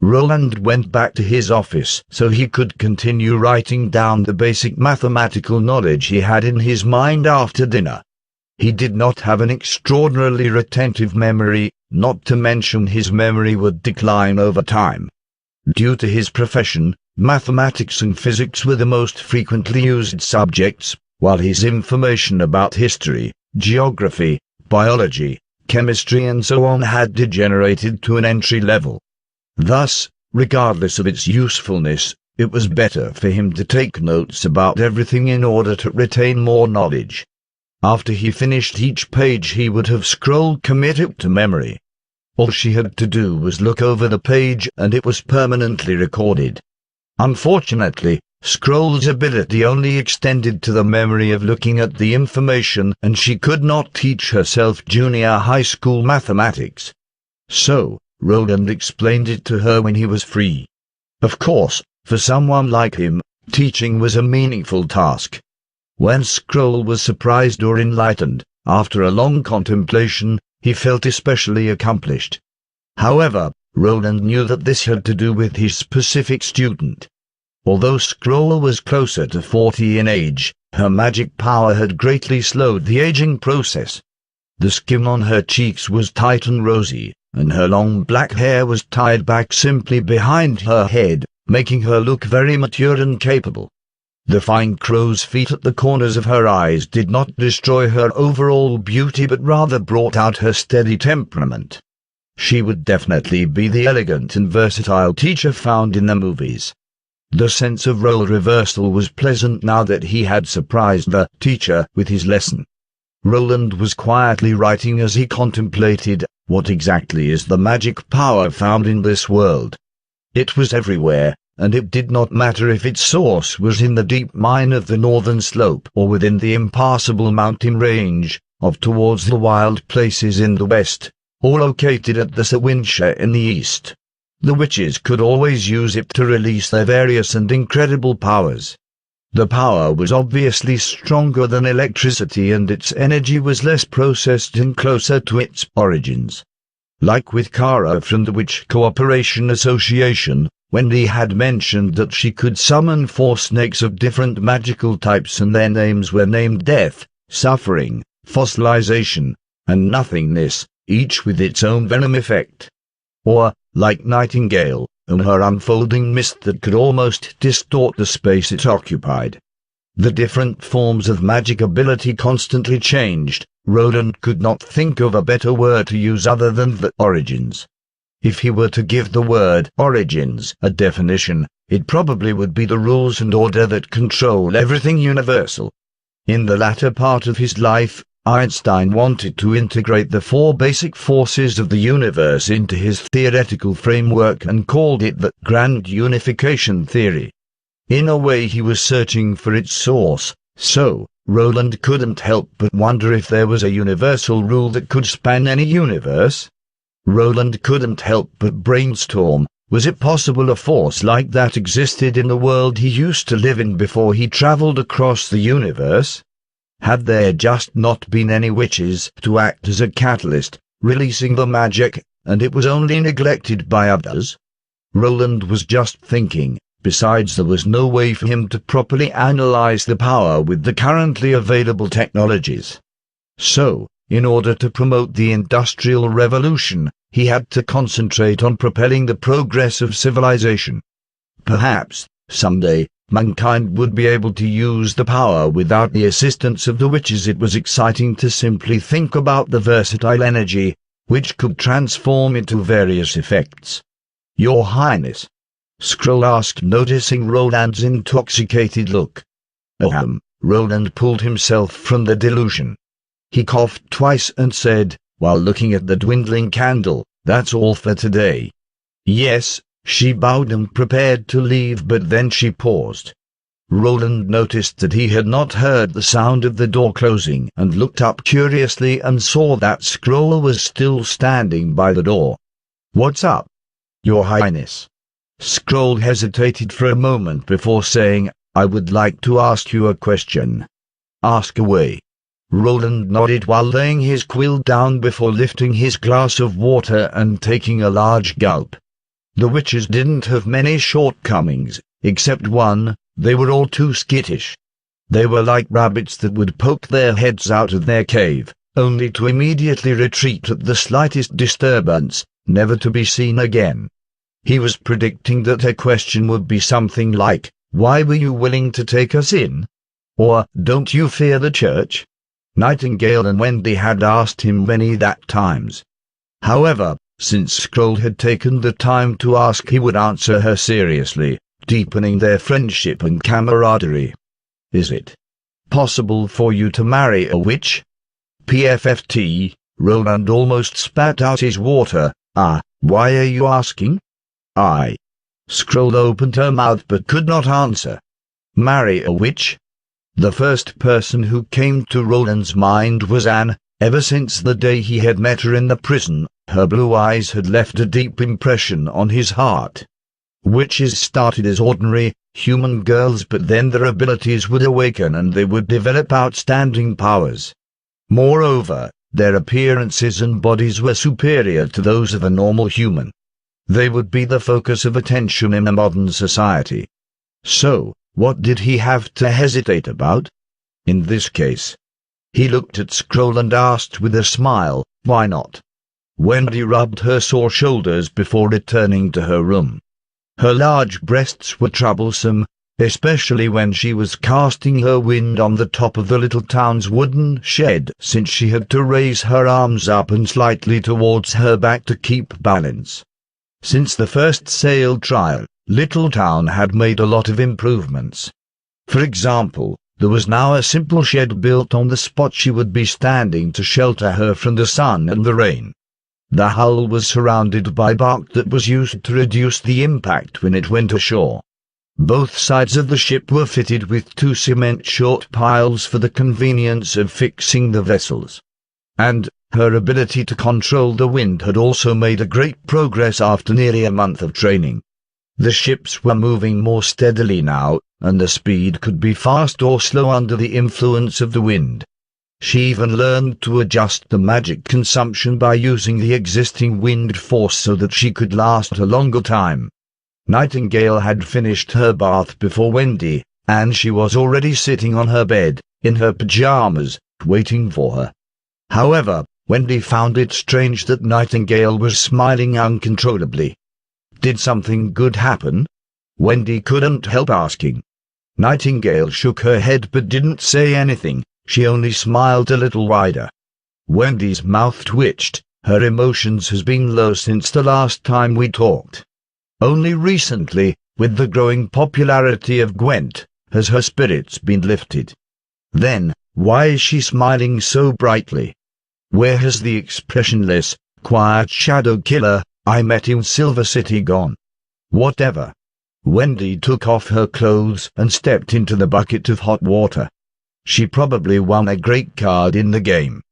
Roland went back to his office so he could continue writing down the basic mathematical knowledge he had in his mind after dinner. He did not have an extraordinarily retentive memory, not to mention his memory would decline over time. Due to his profession, mathematics and physics were the most frequently used subjects, while his information about history, geography, biology, chemistry and so on had degenerated to an entry level. Thus, regardless of its usefulness, it was better for him to take notes about everything in order to retain more knowledge. After he finished each page he would have scrolled committed to memory. All she had to do was look over the page and it was permanently recorded. Unfortunately, Scroll's ability only extended to the memory of looking at the information and she could not teach herself junior high school mathematics. So, Roland explained it to her when he was free. Of course, for someone like him, teaching was a meaningful task. When Scroll was surprised or enlightened, after a long contemplation, he felt especially accomplished. However, Roland knew that this had to do with his specific student. Although Scroll was closer to 40 in age, her magic power had greatly slowed the aging process. The skin on her cheeks was tight and rosy, and her long black hair was tied back simply behind her head, making her look very mature and capable. The fine crow's feet at the corners of her eyes did not destroy her overall beauty but rather brought out her steady temperament. She would definitely be the elegant and versatile teacher found in the movies. The sense of role reversal was pleasant now that he had surprised the teacher with his lesson. Roland was quietly writing as he contemplated, what exactly is the magic power found in this world? It was everywhere, and it did not matter if its source was in the deep mine of the northern slope or within the impassable mountain range of towards the wild places in the west, or located at the Sawinshire in the east. The witches could always use it to release their various and incredible powers. The power was obviously stronger than electricity and its energy was less processed and closer to its origins. Like with Kara from the Witch Cooperation Association, Wendy had mentioned that she could summon 4 snakes of different magical types and their names were named Death, Suffering, Fossilization, and Nothingness, each with its own venom effect. Or, like Nightingale, and her unfolding mist that could almost distort the space it occupied. The different forms of magic ability constantly changed. Roland could not think of a better word to use other than the origins. If he were to give the word origins a definition, it probably would be the rules and order that control everything universal. In the latter part of his life, Einstein wanted to integrate the 4 basic forces of the universe into his theoretical framework and called it the Grand Unification Theory. In a way he was searching for its source, so Roland couldn't help but wonder if there was a universal rule that could span any universe. Roland couldn't help but brainstorm, was it possible a force like that existed in the world he used to live in before he traveled across the universe? Had there just not been any witches to act as a catalyst, releasing the magic, and it was only neglected by others? Roland was just thinking. Besides, there was no way for him to properly analyze the power with the currently available technologies. So, in order to promote the Industrial Revolution, he had to concentrate on propelling the progress of civilization. Perhaps, someday, mankind would be able to use the power without the assistance of the witches. It was exciting to simply think about the versatile energy, which could transform into various effects. Your Highness, Scroll asked, noticing Roland's intoxicated look. Roland pulled himself from the delusion. He coughed twice and said, while looking at the dwindling candle, "That's all for today." "Yes." She bowed and prepared to leave, but then she paused. Roland noticed that he had not heard the sound of the door closing and looked up curiously and saw that Scroll was still standing by the door. "What's up, Your Highness?" Scroll hesitated for a moment before saying, "I would like to ask you a question." "Ask away." Roland nodded while laying his quill down before lifting his glass of water and taking a large gulp. The witches didn't have many shortcomings, except one: they were all too skittish. They were like rabbits that would poke their heads out of their cave, only to immediately retreat at the slightest disturbance, never to be seen again. He was predicting that her question would be something like, "Why were you willing to take us in?" Or, "Don't you fear the church?" Nightingale and Wendy had asked him many that times. However, since Scroll had taken the time to ask, he would answer her seriously, deepening their friendship and camaraderie. "Is it possible for you to marry a witch?" PFFT, Roland almost spat out his water. Why are you asking?" Scroll opened her mouth but could not answer. Marry a witch? The first person who came to Roland's mind was Anne. Ever since the day he had met her in the prison, her blue eyes had left a deep impression on his heart. Witches started as ordinary, human girls, but then their abilities would awaken and they would develop outstanding powers. Moreover, their appearances and bodies were superior to those of a normal human. They would be the focus of attention in a modern society. So, what did he have to hesitate about? In this case, he looked at Scroll and asked with a smile, "Why not?" Wendy rubbed her sore shoulders before returning to her room. Her large breasts were troublesome, especially when she was casting her wind on the top of the little town's wooden shed, since she had to raise her arms up and slightly towards her back to keep balance. Since the first sail trial, Little Town had made a lot of improvements. For example, there was now a simple shed built on the spot she would be standing to shelter her from the sun and the rain. The hull was surrounded by bark that was used to reduce the impact when it went ashore. Both sides of the ship were fitted with 2 cement short piles for the convenience of fixing the vessels. And her ability to control the wind had also made a great progress after nearly a month of training. The ships were moving more steadily now, and the speed could be fast or slow under the influence of the wind. She even learned to adjust the magic consumption by using the existing wind force so that she could last a longer time. Nightingale had finished her bath before Wendy, and she was already sitting on her bed, in her pajamas, waiting for her. However, Wendy found it strange that Nightingale was smiling uncontrollably. Did something good happen? Wendy couldn't help asking. Nightingale shook her head but didn't say anything. She only smiled a little wider. Wendy's mouth twitched. Her emotions has been low since the last time we talked. Only recently, with the growing popularity of Gwent, has her spirits been lifted. Then, why is she smiling so brightly? Where has the expressionless, quiet shadow killer I met in Silver City gone? Whatever. Wendy took off her clothes and stepped into the bucket of hot water. She probably won a great card in the game.